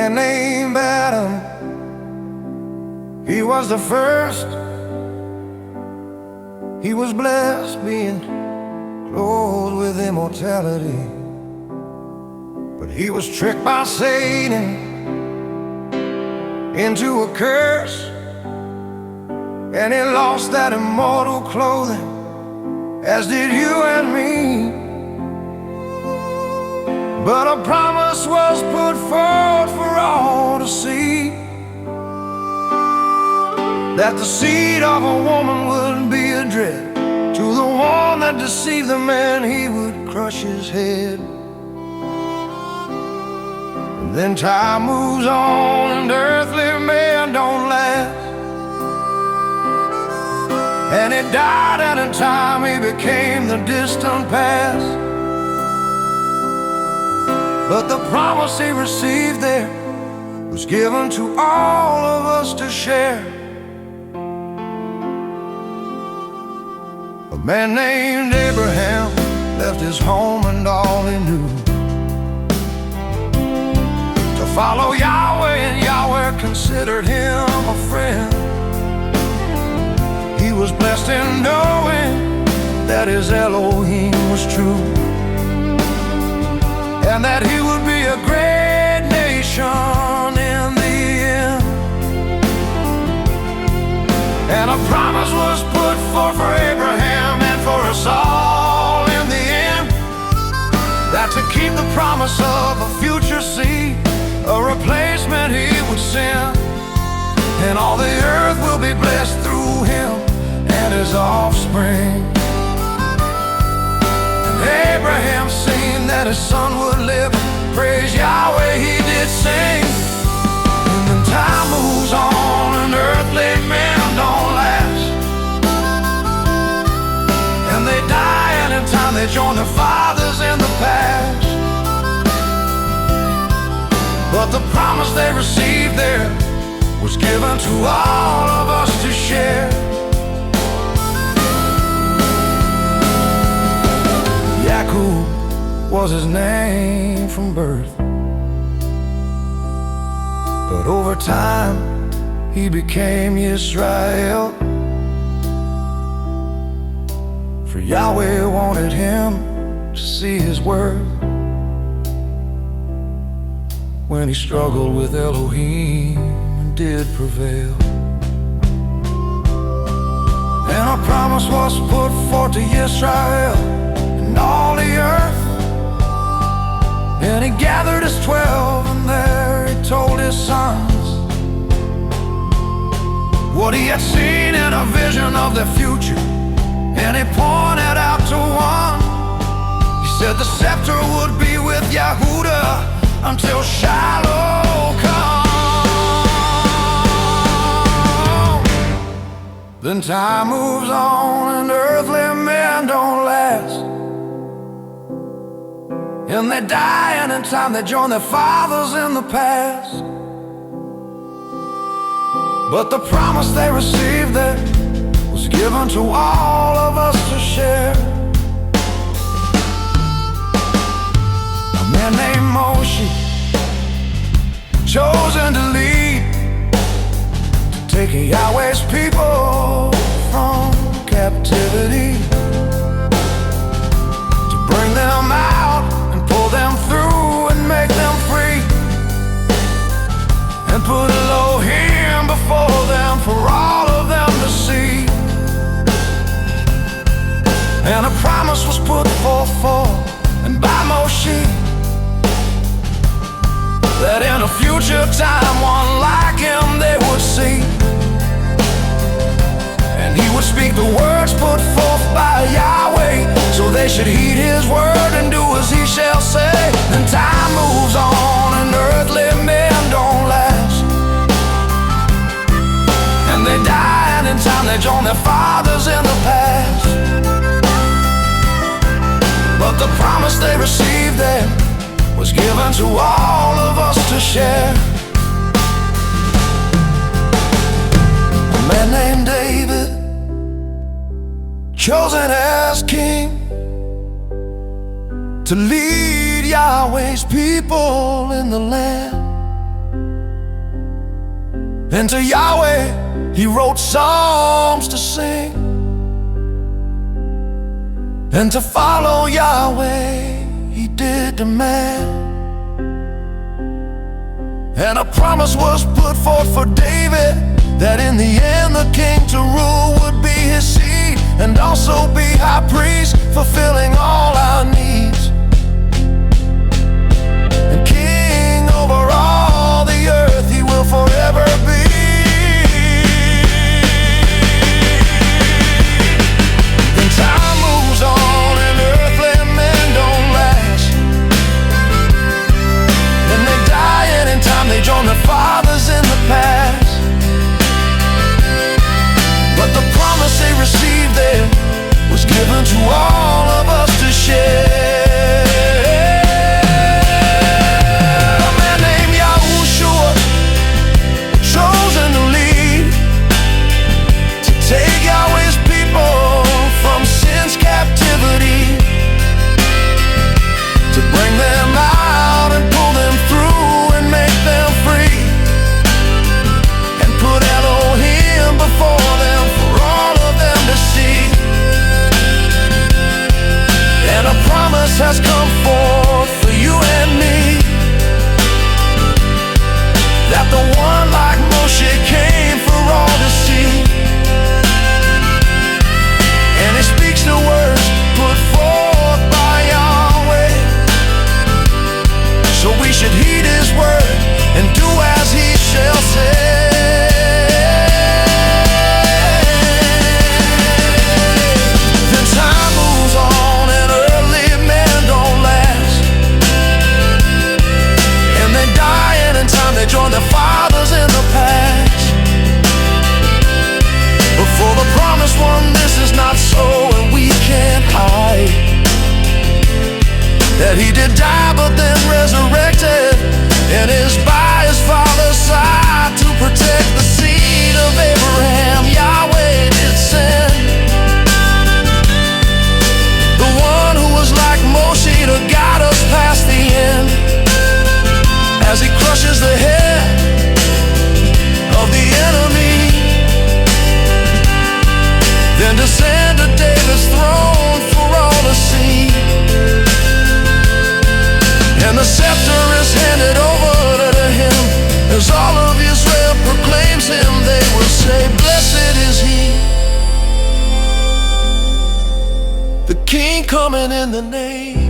man named Adam. He was the first. He was blessed being clothed with immortality. But he was tricked by Satan into a curse, and he lost that immortal clothing, as did you and me. But a promise was put forth for all to see, that the seed of a woman would be a dread to the one that deceived the man. He would crush his head. And then time moves on and earthly men don't last, and he died, and in time he became the distant past. But the promise he received there was given to all of us to share. A man named Abraham left his home and all he knew to follow Yahweh, and Yahweh considered him a friend. He was blessed in knowing that his Elohim was true, and that he would be a great nation in the end. And a promise was put forth for Abraham and for us all in the end, that to keep the promise of a future seed, a replacement he would send, and all the earth will be blessed through him and his offspring. Abraham seen that his son would live, praise Yahweh he did sing. And then time moves on and earthly men don't last, and they die, and in time they join their fathers in the past. But the promise they received there was given to all of us to share. Yaakov was his name from birth, but over time he became Israel. For Yahweh wanted him to see his worth when he struggled with Elohim and did prevail. And a promise was put forth to Israel and all the earth. And he gathered his 12, and there he told his sons what he had seen in a vision of the future. And he pointed out to one. He said the scepter would be with Yehudah until Shiloh come. Then time moves on and earthly men don't last, and they die, and in time they join their fathers in the past. But the promise they received there was given to all of us to share. A man named Moshe, chosen to lead, to take Yahweh's people from captivity, to bring them out, pull them through and make them free, and put Elohim before them for all of them to see. And a promise was put forth for and by Moshe, that in a future time one like him they would see, and he would speak the words put forth by Yahweh, so they should heed his word and do as he shall say. Then time moves on and earthly men don't last, and they die, and in time they join their fathers in the past. But the promise they received there was given to all of us to share. A man named David, chosen as king, to lead Yahweh's people in the land. And to Yahweh he wrote psalms to sing. And to follow Yahweh he did demand. And a promise was put forth for David, that in the end the king to rule would be his seed, and also be high priest, fulfilling all our needs. And king over all the earth he will forever be. Then time moves on and earthly men don't last, and they die, and in time they join their fathers in the past. But the promise they received there was given to all of us to share. A man named Yahushua, chosen to lead, to take Yahweh's people from sin's captivity, to bring them out and pull them through and make them free, and put Elohim before them for all of them to see. And a promise has come forth for you and me, that the one like Moshe came for all to see. And he speaks the words put forth by Yahweh, so we should heed his word and do as he shall say. Then time moves on and earthly men don't last, and they die, and in time they join their fathers in the past. But for the promised one this is not so, and we can't hide that he did die but then resurrected, and is by his Father's side to protect the seed of Abraham. Yahweh did send the one who was like Moshe to guide us past the end, as he crushes the head of the enemy, then descend to David's throne for all to see. And the scepter is handed over to him, as all of Israel proclaims him. They will say, blessed is he, the King coming in the name